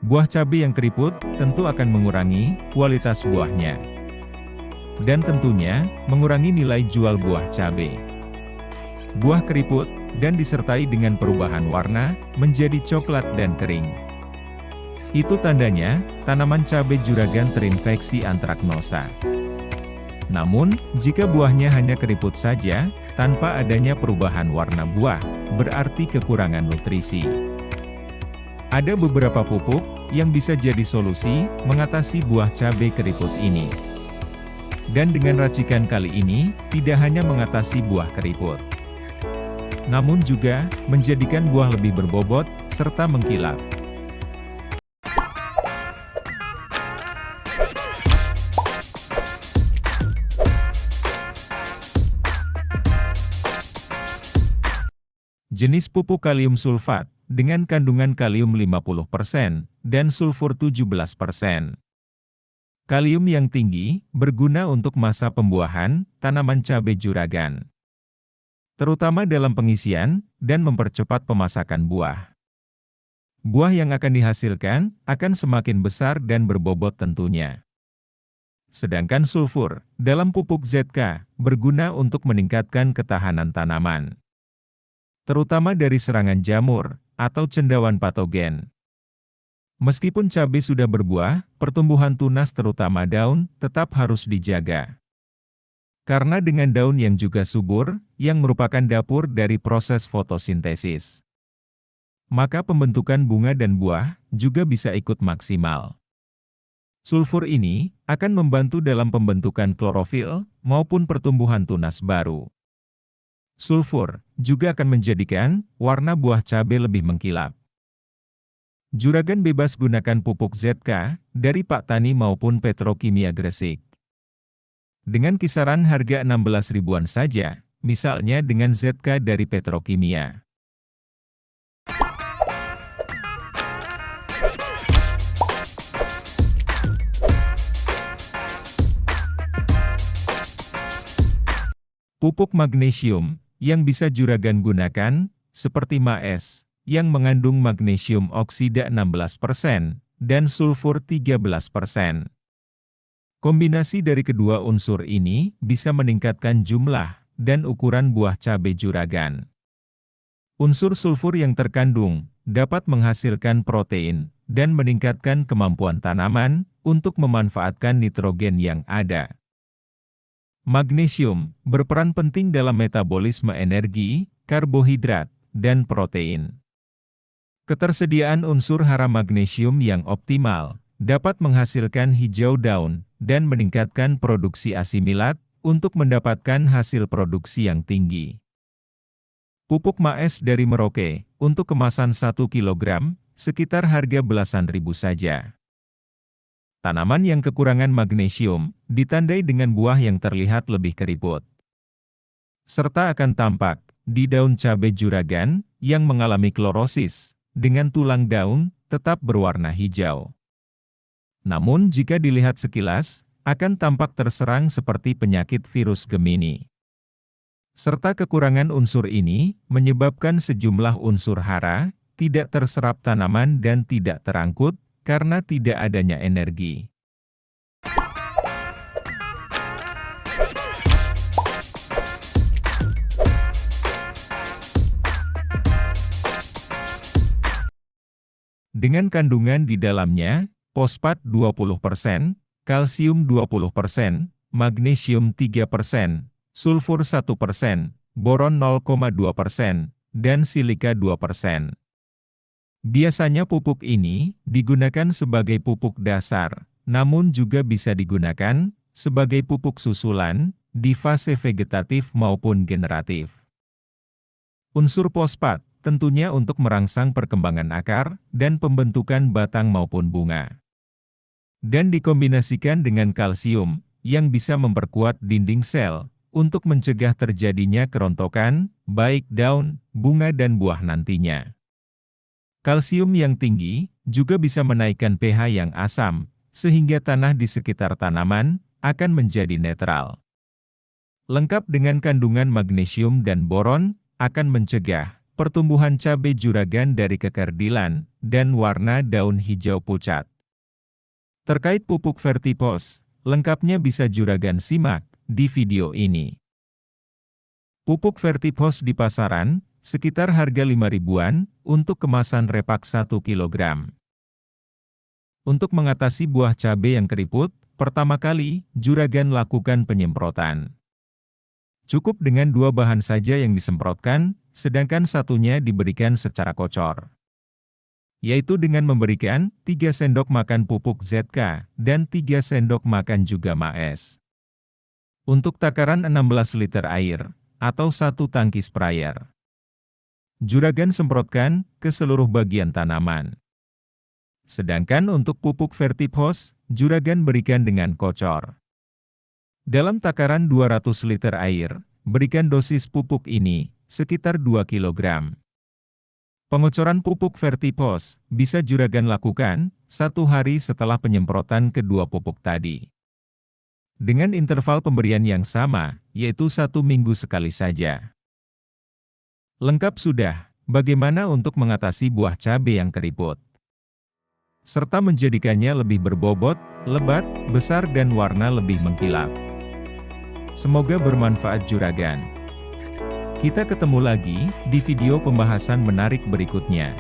Buah cabai yang keriput tentu akan mengurangi kualitas buahnya. Dan tentunya, mengurangi nilai jual buah cabai. Buah keriput, dan disertai dengan perubahan warna, menjadi coklat dan kering. Itu tandanya, tanaman cabai juragan terinfeksi antraknosa. Namun, jika buahnya hanya keriput saja, tanpa adanya perubahan warna buah, berarti kekurangan nutrisi. Ada beberapa pupuk yang bisa jadi solusi mengatasi buah cabai keriput ini. Dan dengan racikan kali ini, tidak hanya mengatasi buah keriput, namun juga menjadikan buah lebih berbobot serta mengkilap. Jenis pupuk kalium sulfat dengan kandungan kalium 50% dan sulfur 17%. Kalium yang tinggi berguna untuk masa pembuahan tanaman cabai juragan, terutama dalam pengisian dan mempercepat pemasakan buah. Buah yang akan dihasilkan akan semakin besar dan berbobot tentunya. Sedangkan sulfur dalam pupuk ZK berguna untuk meningkatkan ketahanan tanaman, terutama dari serangan jamur atau cendawan patogen. Meskipun cabai sudah berbuah, pertumbuhan tunas terutama daun tetap harus dijaga. Karena dengan daun yang juga subur, yang merupakan dapur dari proses fotosintesis, maka pembentukan bunga dan buah juga bisa ikut maksimal. Sulfur ini akan membantu dalam pembentukan klorofil maupun pertumbuhan tunas baru. Sulfur juga akan menjadikan warna buah cabai lebih mengkilap. Juragan bebas gunakan pupuk ZK dari Pak Tani maupun Petrokimia Gresik. Dengan kisaran harga 16 ribuan saja, misalnya dengan ZK dari Petrokimia. Pupuk magnesium yang bisa juragan gunakan, seperti MAES, yang mengandung magnesium oksida 16% dan sulfur 13%. Kombinasi dari kedua unsur ini bisa meningkatkan jumlah dan ukuran buah cabai juragan. Unsur sulfur yang terkandung dapat menghasilkan protein dan meningkatkan kemampuan tanaman untuk memanfaatkan nitrogen yang ada. Magnesium berperan penting dalam metabolisme energi, karbohidrat, dan protein. Ketersediaan unsur hara magnesium yang optimal dapat menghasilkan hijau daun dan meningkatkan produksi asimilat untuk mendapatkan hasil produksi yang tinggi. Pupuk MAES dari Merauke untuk kemasan 1 kg sekitar harga belasan ribu saja. Tanaman yang kekurangan magnesium ditandai dengan buah yang terlihat lebih keriput, serta akan tampak di daun cabai juragan yang mengalami klorosis, dengan tulang daun tetap berwarna hijau. Namun jika dilihat sekilas, akan tampak terserang seperti penyakit virus Gemini. Serta kekurangan unsur ini menyebabkan sejumlah unsur hara tidak terserap tanaman dan tidak terangkut karena tidak adanya energi. Dengan kandungan di dalamnya, fosfat 20%, kalsium 20%, magnesium 3%, sulfur 1%, boron 0,2%, dan silika 2%. Biasanya pupuk ini digunakan sebagai pupuk dasar, namun juga bisa digunakan sebagai pupuk susulan di fase vegetatif maupun generatif. Unsur fosfat tentunya untuk merangsang perkembangan akar dan pembentukan batang maupun bunga. Dan dikombinasikan dengan kalsium yang bisa memperkuat dinding sel untuk mencegah terjadinya kerontokan, baik daun, bunga dan buah nantinya. Kalsium yang tinggi juga bisa menaikkan pH yang asam, sehingga tanah di sekitar tanaman akan menjadi netral. Lengkap dengan kandungan magnesium dan boron, akan mencegah pertumbuhan cabai juragan dari kekerdilan, dan warna daun hijau pucat. Terkait pupuk Vertipos, lengkapnya bisa juragan simak di video ini. Pupuk Vertipos di pasaran, sekitar harga 5 ribuan, untuk kemasan repak 1 kg. Untuk mengatasi buah cabai yang keriput, pertama kali, juragan lakukan penyemprotan. Cukup dengan 2 bahan saja yang disemprotkan, sedangkan satunya diberikan secara kocor. Yaitu dengan memberikan 3 sendok makan pupuk ZK, dan 3 sendok makan juga maes. Untuk takaran 16 liter air, atau 1 tangki sprayer. Juragan semprotkan ke seluruh bagian tanaman. Sedangkan untuk pupuk Vertipos, juragan berikan dengan kocor. Dalam takaran 200 liter air, berikan dosis pupuk ini, sekitar 2 kg. Pengocoran pupuk Vertipos, bisa juragan lakukan, 1 hari setelah penyemprotan kedua pupuk tadi. Dengan interval pemberian yang sama, yaitu 1 minggu sekali saja. Lengkap sudah, bagaimana untuk mengatasi buah cabai yang keriput? Serta menjadikannya lebih berbobot, lebat, besar dan warna lebih mengkilap. Semoga bermanfaat juragan. Kita ketemu lagi di video pembahasan menarik berikutnya.